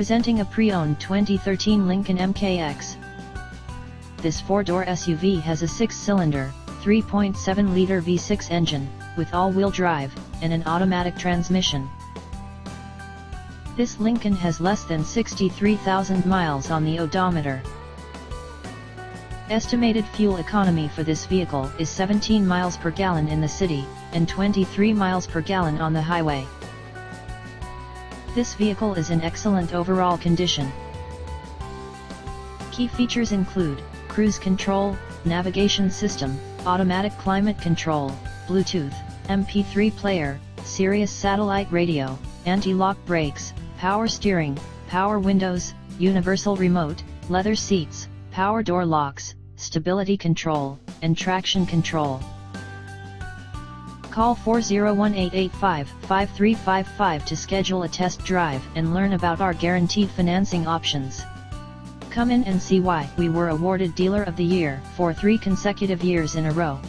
Presenting a pre-owned 2013 Lincoln MKX. This 4-door SUV has a 6-cylinder, 3.7-liter V6 engine, with all-wheel drive, and an automatic transmission. This Lincoln has less than 63,000 miles on the odometer. Estimated fuel economy for this vehicle is 17 miles per gallon in the city, and 23 miles per gallon on the highway. This vehicle is in excellent overall condition. Key features include cruise control, navigation system, automatic climate control, Bluetooth, MP3 player, Sirius satellite radio, anti-lock brakes, power steering, power windows, universal remote, leather seats, power door locks, stability control, and traction control. Call 401-885-5355 to schedule a test drive and learn about our guaranteed financing options. Come in and see why we were awarded Dealer of the Year for 3 consecutive years in a row.